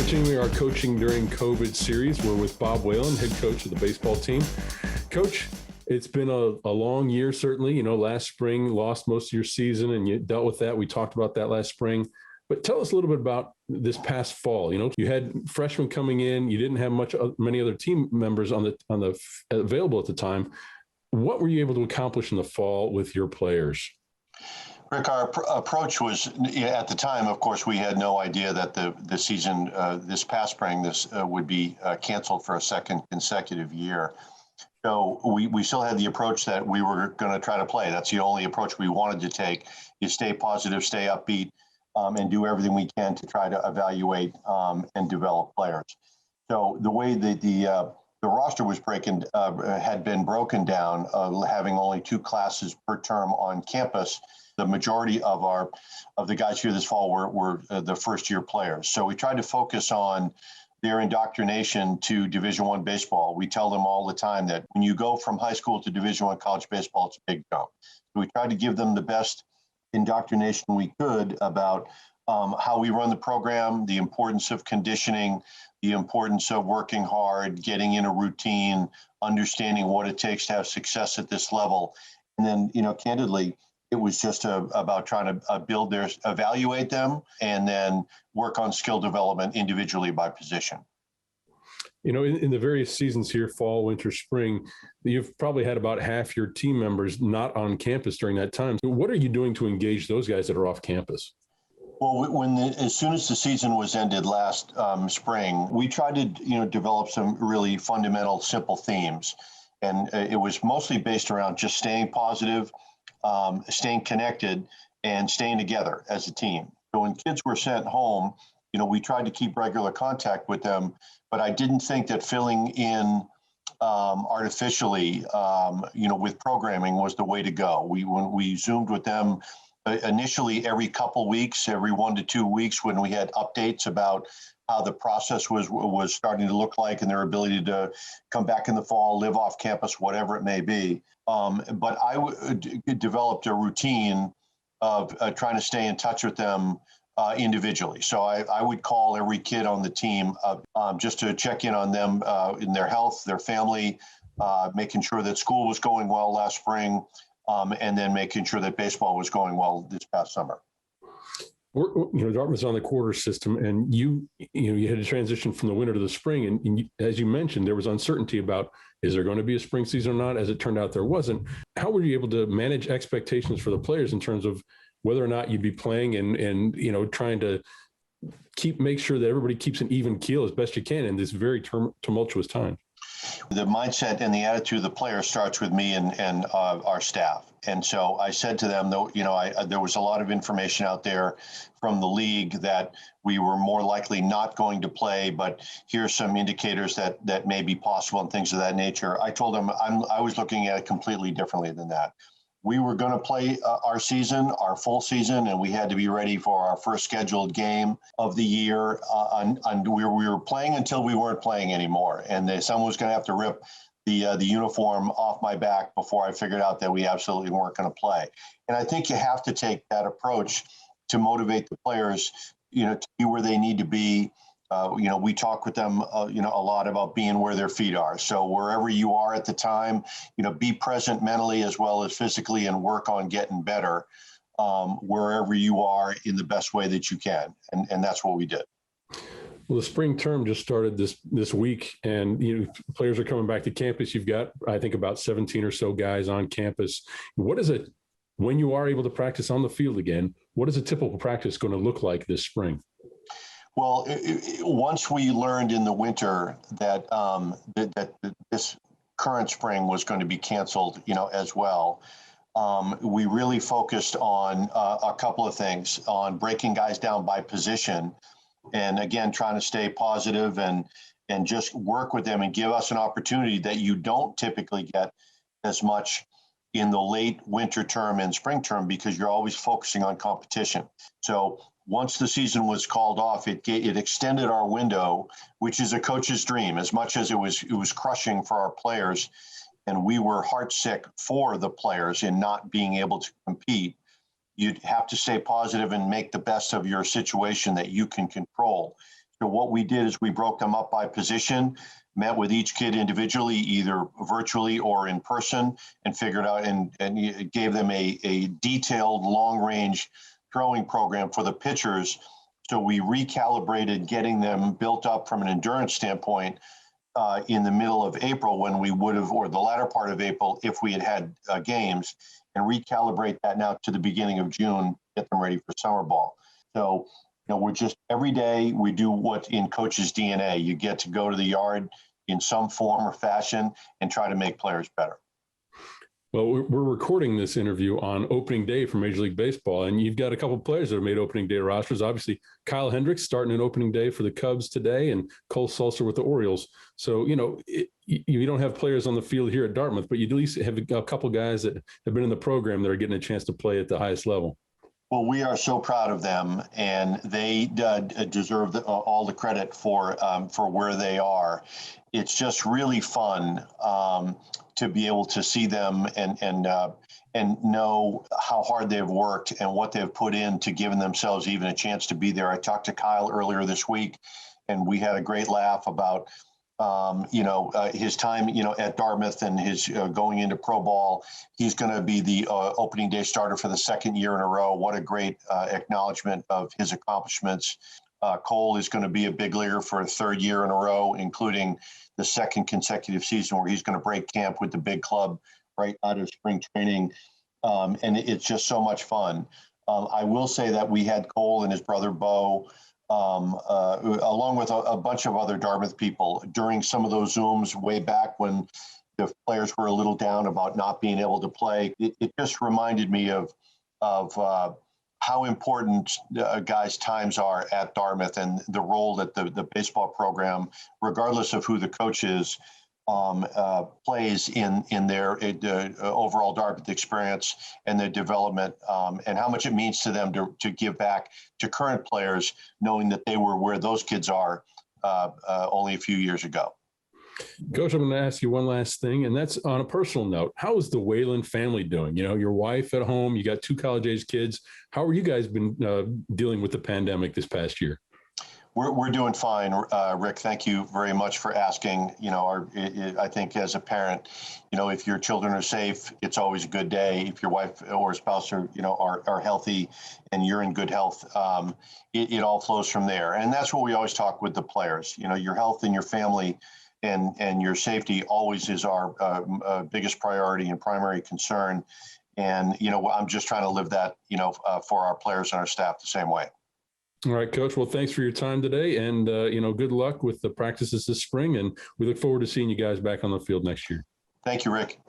Continuing our Coaching During COVID series, we're with Bob Whalen, head coach of the baseball team. Coach, it's been a long year, certainly. You know, last spring, lost most of your season, and you dealt with that. We talked about that last spring. But tell us a little bit about this past fall. You know, you had freshmen coming in. You didn't have many other team members on the available at the time. What were you able to accomplish in the fall with your players? Rick, our approach was, at the time, of course, we had no idea that the season this past spring would be canceled for a second consecutive year. So we still had the approach that we were going to try to play. That's the only approach we wanted to take, is stay positive, stay upbeat, and do everything we can to try to evaluate and develop players. So the way that the roster was had been broken down, having only 2 classes per term on campus. The majority of the guys here this fall were the first-year players. So we tried to focus on their indoctrination to Division I baseball. We tell them all the time that when you go from high school to Division I college baseball, it's a big jump. So we tried to give them the best indoctrination we could about how we run the program, the importance of conditioning, the importance of working hard, getting in a routine, understanding what it takes to have success at this level. And then, candidly, it was just about trying to evaluate them, and then work on skill development individually by position. You know, in the various seasons here, fall, winter, spring, you've probably had about half your team members not on campus during that time. So what are you doing to engage those guys that are off campus? Well, as soon as the season was ended last spring, we tried to, develop some really fundamental, simple themes. And it was mostly based around just staying positive, staying connected, and staying together as a team. So when kids were sent home, we tried to keep regular contact with them, but I didn't think that filling in artificially, with programming was the way to go. When we Zoomed with them initially every couple weeks, every 1 to 2 weeks, when we had updates about how the process was starting to look like and their ability to come back in the fall, live off campus, whatever it may be. But I developed a routine of trying to stay in touch with them individually. So I would call every kid on the team just to check in on them in their health, their family, making sure that school was going well last spring, and then making sure that baseball was going well this past summer. Dartmouth's on the quarter system, and you had to transition from the winter to the spring. And as you mentioned, there was uncertainty about, is there going to be a spring season or not? As it turned out, there wasn't. How were you able to manage expectations for the players in terms of whether or not you'd be playing and trying to make sure that everybody keeps an even keel as best you can in this very tumultuous time? The mindset and the attitude of the player starts with me and our staff. And so I said to them, though, there was a lot of information out there from the league that we were more likely not going to play, but here's some indicators that may be possible and things of that nature. I told them I was looking at it completely differently than that. We were going to play our season, our full season, and we had to be ready for our first scheduled game of the year. And we were playing until we weren't playing anymore. And someone was going to have to rip the uniform off my back before I figured out that we absolutely weren't going to play. And I think you have to take that approach to motivate the players, to be where they need to be. We talk with them, a lot about being where their feet are. So wherever you are at the time, be present mentally as well as physically, and work on getting better wherever you are in the best way that you can. And that's what we did. Well, the spring term just started this week, and players are coming back to campus. You've got, I think, about 17 or so guys on campus. What is it, when you are able to practice on the field again, what is a typical practice going to look like this spring? Well, once we learned in the winter that this current spring was going to be canceled, as well, we really focused on a couple of things, on breaking guys down by position, and again trying to stay positive and just work with them and give us an opportunity that you don't typically get as much in the late winter term and spring term, because you're always focusing on competition. So once the season was called off, it extended our window, which is a coach's dream. As much as it was crushing for our players, and we were heartsick for the players in not being able to compete, you'd have to stay positive and make the best of your situation that you can control. So what we did is we broke them up by position, met with each kid individually, either virtually or in person, and figured out and gave them a detailed long-range throwing program for the pitchers. So we recalibrated getting them built up from an endurance standpoint in the middle of April when we would have, or the latter part of April, if we had games, and recalibrate that now to the beginning of June, get them ready for summer ball. So, we're just every day we do what in coach's DNA. You get to go to the yard in some form or fashion and try to make players better. Well, we're recording this interview on opening day for Major League Baseball, and you've got a couple of players that have made opening day rosters. Obviously, Kyle Hendricks starting an opening day for the Cubs today, and Cole Sulser with the Orioles. So, you don't have players on the field here at Dartmouth, but you at least have a couple guys that have been in the program that are getting a chance to play at the highest level. Well, we are so proud of them, and they deserve all the credit for where they are. It's just really fun to be able to see them and know how hard they've worked and what they've put in to giving themselves even a chance to be there. I talked to Kyle earlier this week, and we had a great laugh about his time, at Dartmouth and his going into pro ball. He's going to be the opening day starter for the second year in a row. What a great acknowledgement of his accomplishments. Cole is going to be a big leaguer for a third year in a row, including the second consecutive season where he's going to break camp with the big club right out of spring training. And it's just so much fun. I will say that we had Cole and his brother Bo, along with a bunch of other Dartmouth people during some of those Zooms way back when the players were a little down about not being able to play. It just reminded me of how important guys' times are at Dartmouth and the role that the baseball program, regardless of who the coach is, plays in their overall Dartmouth experience and their development, and how much it means to them to give back to current players, knowing that they were where those kids are only a few years ago. Coach, I'm going to ask you one last thing, and that's on a personal note. How is the Whalen family doing? Your wife at home, you got 2 college-age kids. How are you guys been dealing with the pandemic this past year? We're doing fine, Rick. Thank you very much for asking. I think as a parent, if your children are safe, it's always a good day. If your wife or spouse are healthy and you're in good health, it all flows from there. And that's what we always talk with the players. Your health and your family and your safety always is our biggest priority and primary concern. And, I'm just trying to live that, for our players and our staff the same way. All right, Coach. Well, thanks for your time today, and good luck with the practices this spring. And we look forward to seeing you guys back on the field next year. Thank you, Rick.